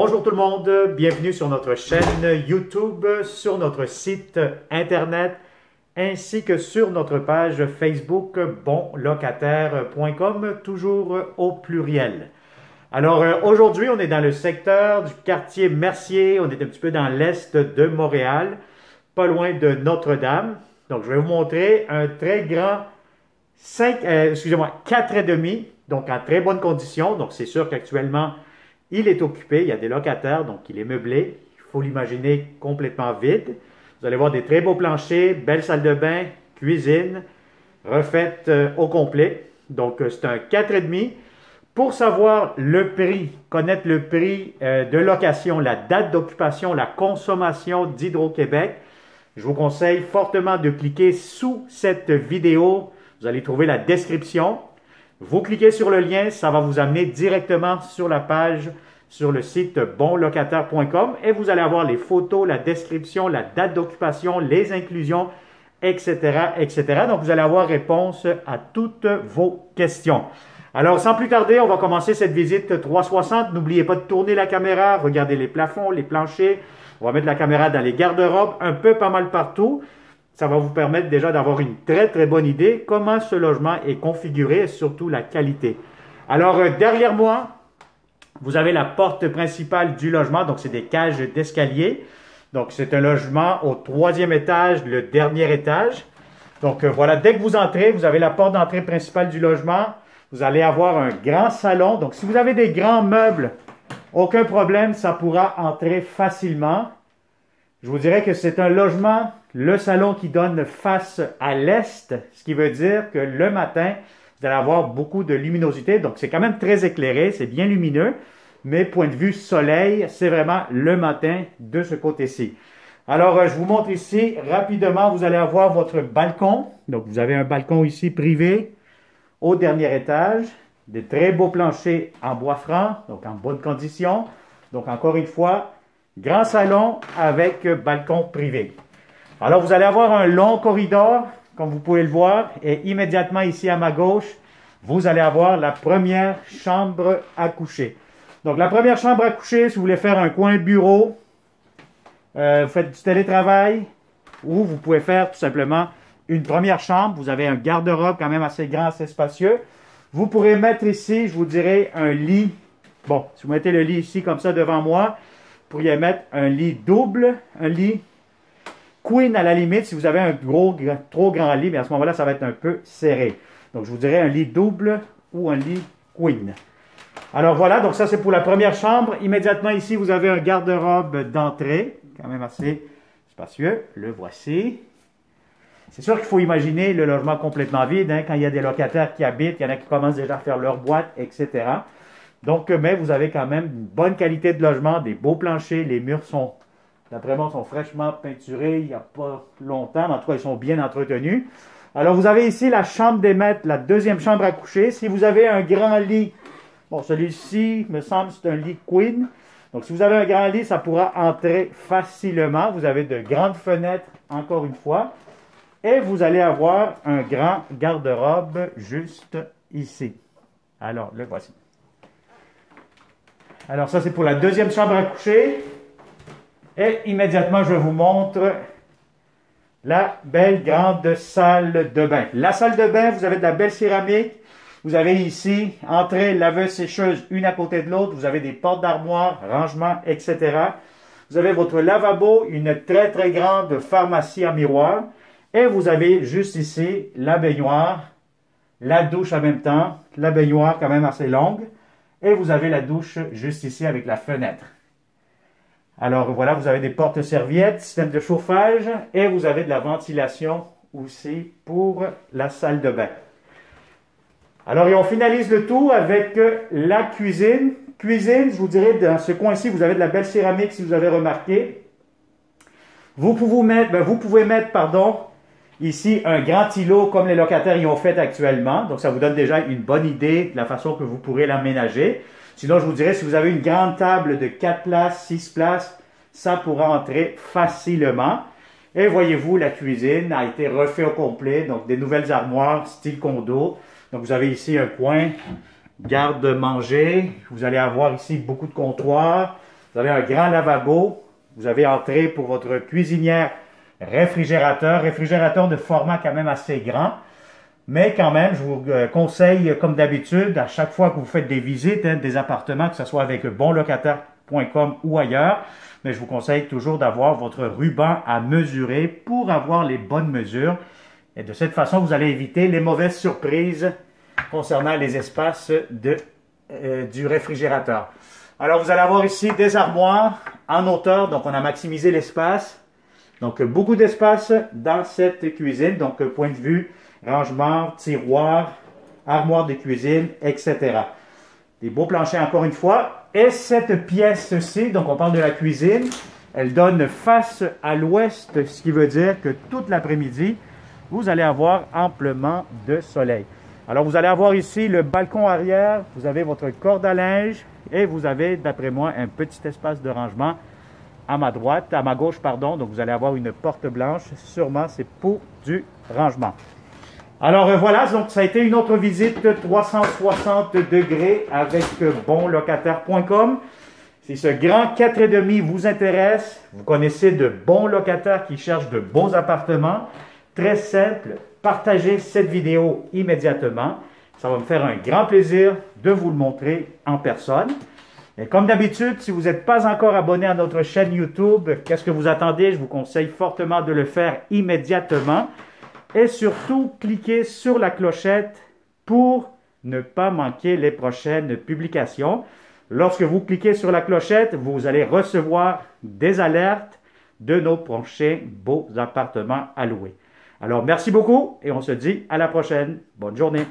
Bonjour tout le monde, bienvenue sur notre chaîne YouTube, sur notre site internet, ainsi que sur notre page Facebook bonlocataire.com, toujours au pluriel. Alors aujourd'hui, on est dans le secteur du quartier Mercier, on est un petit peu dans l'est de Montréal, pas loin de Notre-Dame. Donc je vais vous montrer un très grand 4,5, donc en très bonne condition. Donc c'est sûr qu'actuellement, il est occupé, il y a des locataires, donc il est meublé. Il faut l'imaginer complètement vide. Vous allez voir des très beaux planchers, belle salle de bain, cuisine, refaite au complet. Donc c'est un 4,5. Pour savoir le prix, connaître le prix de location, la date d'occupation, la consommation d'Hydro-Québec, je vous conseille fortement de cliquer sous cette vidéo. Vous allez trouver la description. Vous cliquez sur le lien, ça va vous amener directement sur la page, sur le site bonlocataire.com et vous allez avoir les photos, la description, la date d'occupation, les inclusions, etc., etc. Donc, vous allez avoir réponse à toutes vos questions. Alors, sans plus tarder, on va commencer cette visite 360. N'oubliez pas de tourner la caméra, regardez les plafonds, les planchers. On va mettre la caméra dans les garde-robes, un peu pas mal partout. Ça va vous permettre déjà d'avoir une très bonne idée comment ce logement est configuré et surtout la qualité. Alors, derrière moi, vous avez la porte principale du logement. Donc, c'est des cages d'escalier. Donc, c'est un logement au 3e étage, le dernier étage. Donc, voilà, dès que vous entrez, vous avez la porte d'entrée principale du logement. Vous allez avoir un grand salon. Donc, si vous avez des grands meubles, aucun problème, ça pourra entrer facilement. Je vous dirais que c'est un logement, le salon qui donne face à l'est, ce qui veut dire que le matin, vous allez avoir beaucoup de luminosité. Donc, c'est quand même très éclairé, c'est bien lumineux. Mais point de vue soleil, c'est vraiment le matin de ce côté-ci. Alors, je vous montre ici rapidement, vous allez avoir votre balcon. Donc, vous avez un balcon ici privé au dernier étage. Des très beaux planchers en bois franc, donc en bonne condition. Donc, encore une fois, grand salon avec balcon privé. Alors, vous allez avoir un long corridor, comme vous pouvez le voir. Et immédiatement ici à ma gauche, vous allez avoir la première chambre à coucher. Donc, la première chambre à coucher, si vous voulez faire un coin bureau, vous faites du télétravail, ou vous pouvez faire tout simplement une première chambre. Vous avez un garde-robe quand même assez grand, assez spacieux. Vous pourrez mettre ici, je vous dirais, un lit. Bon, si vous mettez le lit ici comme ça devant moi, vous pourriez mettre un lit double, un lit queen à la limite. Si vous avez un trop grand lit, mais à ce moment-là, ça va être un peu serré. Donc, je vous dirais un lit double ou un lit queen. Alors voilà, donc ça c'est pour la première chambre. Immédiatement ici, vous avez un garde-robe d'entrée, quand même assez spacieux. Le voici. C'est sûr qu'il faut imaginer le logement complètement vide, hein, quand il y a des locataires qui habitent, il y en a qui commencent déjà à faire leur boîte, etc. Donc, mais vous avez quand même une bonne qualité de logement, des beaux planchers, les murs sont, d'après moi, sont fraîchement peinturés, il n'y a pas longtemps, mais en tout cas, ils sont bien entretenus. Alors, vous avez ici la chambre des maîtres, la deuxième chambre à coucher. Si vous avez un grand lit, bon, celui-ci, me semble, c'est un lit queen. Donc, si vous avez un grand lit, ça pourra entrer facilement. Vous avez de grandes fenêtres, encore une fois. Et vous allez avoir un grand garde-robe juste ici. Alors, le voici. Alors, ça, c'est pour la deuxième chambre à coucher. Et immédiatement, je vous montre la belle grande salle de bain. La salle de bain, vous avez de la belle céramique. Vous avez ici, entrée, laveuse, sécheuse, une à côté de l'autre. Vous avez des portes d'armoire, rangements, etc. Vous avez votre lavabo, une très grande pharmacie en miroir. Et vous avez juste ici la baignoire, la douche en même temps, la baignoire quand même assez longue. Et vous avez la douche juste ici avec la fenêtre. Alors voilà, vous avez des porte-serviettes, système de chauffage et vous avez de la ventilation aussi pour la salle de bain. Alors, et on finalise le tout avec la cuisine. Cuisine, je vous dirais, dans ce coin-ci, vous avez de la belle céramique si vous avez remarqué. Vous pouvez mettre, ici un grand îlot comme les locataires y ont fait actuellement. Donc, ça vous donne déjà une bonne idée de la façon que vous pourrez l'aménager. Sinon, je vous dirais, si vous avez une grande table de 4 places, 6 places, ça pourra entrer facilement. Et voyez-vous, la cuisine a été refaite au complet. Donc, des nouvelles armoires style condo. Donc, vous avez ici un coin garde-manger. Vous allez avoir ici beaucoup de comptoirs. Vous avez un grand lavabo. Vous avez entrée pour votre cuisinière réfrigérateur de format quand même assez grand. Mais quand même, je vous conseille, comme d'habitude, à chaque fois que vous faites des visites des appartements, que ce soit avec bonlocataire.com ou ailleurs, mais je vous conseille toujours d'avoir votre ruban à mesurer pour avoir les bonnes mesures. Et de cette façon, vous allez éviter les mauvaises surprises concernant les espaces du réfrigérateur. Alors, vous allez avoir ici des armoires en hauteur, donc on a maximisé l'espace. Donc, beaucoup d'espace dans cette cuisine. Donc, point de vue, rangement, tiroir, armoire de cuisine, etc. Des beaux planchers encore une fois. Et cette pièce-ci, donc on parle de la cuisine, elle donne face à l'ouest, ce qui veut dire que toute l'après-midi, vous allez avoir amplement de soleil. Alors, vous allez avoir ici le balcon arrière, vous avez votre corde à linge et vous avez, d'après moi, un petit espace de rangement à ma gauche, pardon. Donc, vous allez avoir une porte blanche. Sûrement, c'est pour du rangement. Alors, voilà. Donc, ça a été une autre visite 360 degrés avec bonlocataire.com. Si ce grand 4,5 vous intéresse, vous connaissez de bons locataires qui cherchent de bons appartements, très simple, partagez cette vidéo immédiatement. Ça va me faire un grand plaisir de vous le montrer en personne. Et comme d'habitude, si vous n'êtes pas encore abonné à notre chaîne YouTube, qu'est-ce que vous attendez? Je vous conseille fortement de le faire immédiatement. Et surtout, cliquez sur la clochette pour ne pas manquer les prochaines publications. Lorsque vous cliquez sur la clochette, vous allez recevoir des alertes de nos prochains beaux appartements à louer. Alors, merci beaucoup et on se dit à la prochaine. Bonne journée.